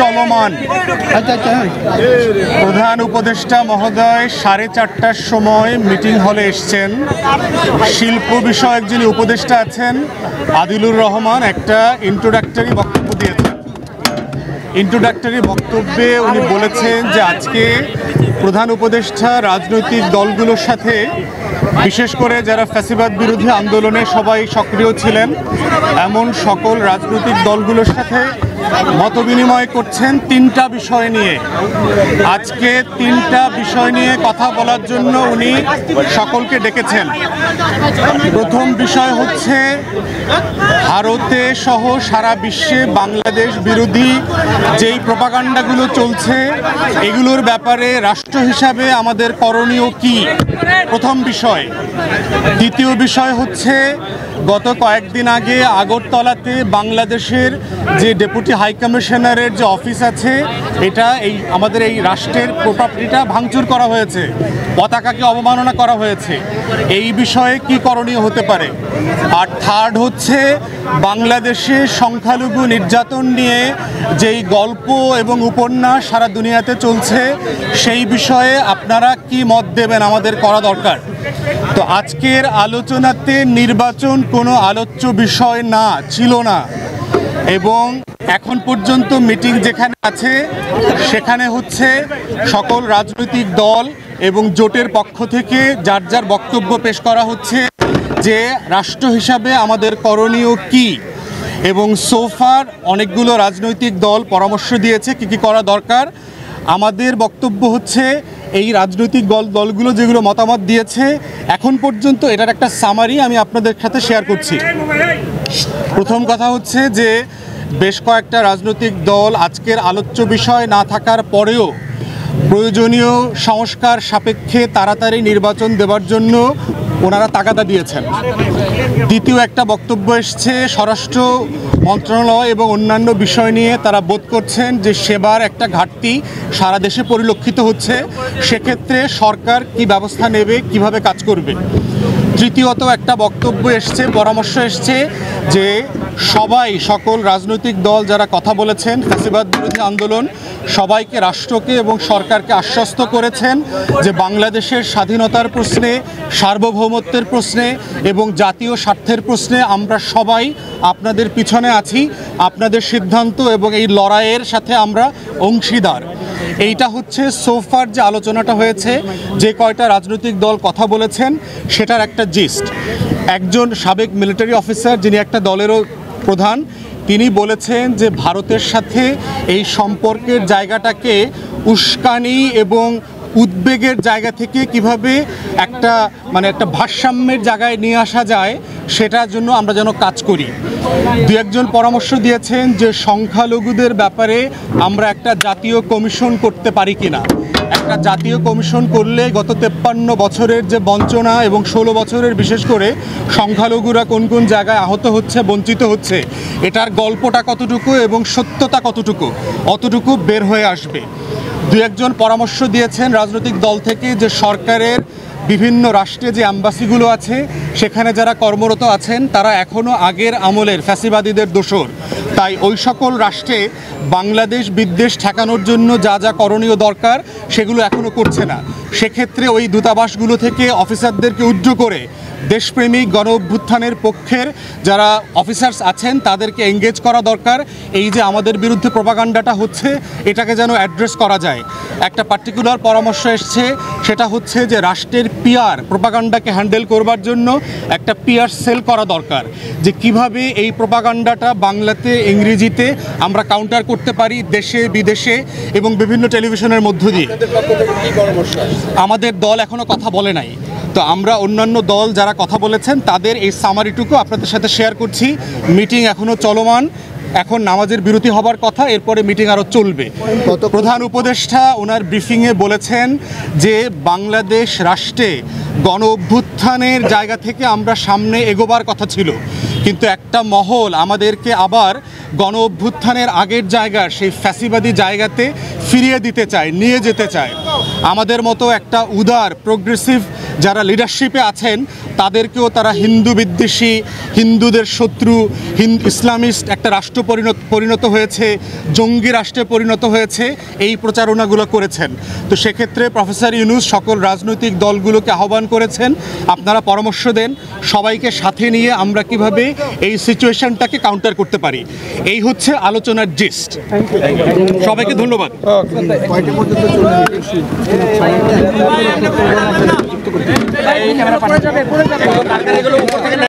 চলমান। প্রধান উপদেষ্টা মহোদয় 4:30টার সময় মিটিং হলে এসছেন। শিল্প বিষয়ক যিনি উপদেষ্টা আছেন আদিলুর রহমান একটা ইন্ট্রোডাক্টরি বক্তব্য দিয়েছেন। ইন্ট্রোডাক্টরি বক্তব্যে উনি বলেছেন যে আজকে প্রধান উপদেষ্টা রাজনৈতিক দলগুলোর সাথে, বিশেষ করে যারা ফ্যাসিবাদ বিরোধী আন্দোলনে সবাই সক্রিয় ছিলেন এমন সকল রাজনৈতিক দলগুলোর সাথে মত বিনিময় করছেন 3টা বিষয় নিয়ে। আজকে 3টা বিষয় নিয়ে কথা বলার জন্য উনি সকলকে ডেকেছেন। প্রথম বিষয় হচ্ছে ভারতে সহ সারা বিশ্বে বাংলাদেশ বিরোধী যেই প্রপাগান্ডাগুলো চলছে এগুলোর ব্যাপারে রাষ্ট্র হিসাবে আমাদের করণীয় কি, প্রথম বিষয়। দ্বিতীয় বিষয় হচ্ছে গত কয়েকদিন আগে আগরতলাতে বাংলাদেশের যে ডেপুটি হাই কমিশনারের যে অফিস আছে এটা আমাদের এই রাষ্ট্রের প্রপার্টিটা ভাঙচুর করা হয়েছে, পতাকাকে অবমাননা করা হয়েছে। এই বিষয়ে কি করণীয় হতে পারে? আর থার্ড হচ্ছে বাংলাদেশে সংখ্যালঘু নির্যাতন নিয়ে যেই গল্প এবং উপন্যাস সারা দুনিয়াতে চলছে সেই বিষয়ে আপনারা কি মত দেবেন, আমাদের করা দরকার। তো আজকের আলোচনাতে নির্বাচন কোনো আলোচ্য বিষয় না, ছিল না, এবং এখন পর্যন্ত মিটিং যেখানে আছে সেখানে হচ্ছে সকল রাজনৈতিক দল এবং জোটের পক্ষ থেকে যার যার বক্তব্য পেশ করা হচ্ছে যে রাষ্ট্র হিসাবে আমাদের করণীয় কি। এবং সোফার অনেকগুলো রাজনৈতিক দল পরামর্শ দিয়েছে কি কি করা দরকার। আমাদের বক্তব্য হচ্ছে এই রাজনৈতিক দলগুলো যেগুলো মতামত দিয়েছে এখন পর্যন্ত এটার একটা সামারি আমি আপনাদের সাথে শেয়ার করছি। প্রথম কথা হচ্ছে যে বেশ কয়েকটা রাজনৈতিক দল আজকের আলোচ্য বিষয় না থাকার পরেও প্রয়োজনীয় সংস্কার সাপেক্ষে তাড়াতাড়ি নির্বাচন দেওয়ার জন্য ওনারা তাগাদা দিয়েছেন। দ্বিতীয় একটা বক্তব্য এসছে স্বরাষ্ট্র মন্ত্রণালয় এবং অন্যান্য বিষয় নিয়ে তারা বোধ করছেন যে সেবার একটা ঘাটতি সারা দেশে পরিলক্ষিত হচ্ছে, সেক্ষেত্রে সরকার কি ব্যবস্থা নেবে, কিভাবে কাজ করবে। তৃতীয়ত একটা বক্তব্য এসছে, পরামর্শ এসছে যে সকল রাজনৈতিক দল যারা কথা বলেছেন ফ্যাসিবাদ বিরোধী আন্দোলন সবাইকে, রাষ্ট্রকে এবং সরকারকে আশ্বস্ত করেছেন যে বাংলাদেশের স্বাধীনতার প্রশ্নে, সার্বভৌমত্বের প্রশ্নে এবং জাতীয় স্বার্থের প্রশ্নে আমরা সবাই আপনাদের পিছনে আছি, আপনাদের সিদ্ধান্ত এবং এই লড়াইয়ের সাথে আমরা অংশীদার। এইটা হচ্ছে সোফার যে আলোচনাটা হয়েছে, যে কয়টা রাজনৈতিক দল কথা বলেছেন সেটার একটা জিস্ট। একজন সাবেক মিলিটারি অফিসার যিনি একটা দলেরও প্রধান, তিনি বলেছেন যে ভারতের সাথে এই সম্পর্কের জায়গাটাকে উস্কানি এবং উদ্বেগের জায়গা থেকে কিভাবে একটা ভারসাম্যের জায়গায় নিয়ে আসা যায় সেটার জন্য আমরা যেন কাজ করি। দু একজন পরামর্শ দিয়েছেন যে সংখ্যালঘুদের ব্যাপারে আমরা একটা জাতীয় কমিশন করতে পারি কিনা। একটা জাতীয় কমিশন করলে গত 53 বছরের যে বঞ্চনা এবং 16 বছরের বিশেষ করে সংখ্যালঘুরা কোন কোন জায়গায় আহত হচ্ছে, বঞ্চিত হচ্ছে, এটার গল্পটা কতটুকু এবং সত্যতা কতটুকু, অতটুকু বের হয়ে আসবে। দু একজন পরামর্শ দিয়েছেন রাজনৈতিক দল থেকে যে সরকারের বিভিন্ন রাষ্ট্রে যে অ্যাম্বাসিগুলো আছে সেখানে যারা কর্মরত আছেন তারা এখনও আগের আমলের ফ্যাসিবাদীদের দোসর, তাই ওই সকল রাষ্ট্রে বাংলাদেশ বিদ্বেষ ঠেকানোর জন্য যা যা করণীয় দরকার সেগুলো এখনও করছে না। সেক্ষেত্রে ওই দূতাবাসগুলো থেকে অফিসারদেরকে উদ্ধ করে দেশপ্রেমিক গণ অভ্যুত্থানের পক্ষের যারা অফিসার্স আছেন তাদেরকে এঙ্গেজ করা দরকার। এই যে আমাদের বিরুদ্ধে প্রপাগান্ডাটা হচ্ছে এটাকে যেন অ্যাড্রেস করা যায়। একটা পার্টিকুলার পরামর্শ এসছে, সেটা হচ্ছে যে রাষ্ট্রের পিআর প্রপাগান্ডাকে হ্যান্ডেল করবার জন্য একটা পিআর সেল করা দরকার, যে কিভাবে এই প্রপাগান্ডাটা বাংলাতে ইংরেজিতে আমরা কাউন্টার করতে পারি দেশে বিদেশে এবং বিভিন্ন টেলিভিশনের মধ্য দিয়ে। আমাদের দল এখনও কথা বলে নাই, তো আমরা অন্যান্য দল যারা কথা বলেছেন তাদের এই সামারিটুকু আপনাদের সাথে শেয়ার করছি। মিটিং এখনও চলমান, এখন নামাজের বিরতি হবার কথা, এরপরে মিটিং আরও চলবে। প্রধান উপদেষ্টা ওনার ব্রিফিংয়ে বলেছেন যে বাংলাদেশ রাষ্ট্রে গণ অভ্যুত্থানের জায়গা থেকে আমরা সামনে এগোবার কথা ছিল, কিন্তু একটা মহল আমাদেরকে আবার গণ অভ্যুত্থানের আগের জায়গার সেই ফ্যাসিবাদী জায়গাতে ফিরিয়ে দিতে চায়, নিয়ে যেতে চায়। আমাদের মতো একটা উদার প্রোগ্রেসিভ যারা লিডারশিপে আছেন তাদেরকেও তারা হিন্দু বিদ্বেষী, হিন্দুদের শত্রু, ইসলামিস্ট একটা রাষ্ট্র পরিণত হয়েছে, জঙ্গি রাষ্ট্রে পরিণত হয়েছে, এই প্রচারণাগুলো করেছেন। তো সেক্ষেত্রে প্রফেসর ইউনূস সকল রাজনৈতিক দলগুলোকে আহ্বান করেছেন, আপনারা পরামর্শ দেন সবাইকে সাথে নিয়ে আমরা কিভাবে এই সিচুয়েশনটাকে কাউন্টার করতে পারি। এই হচ্ছে আলোচনার জিস্ট। সবাইকে ধন্যবাদ।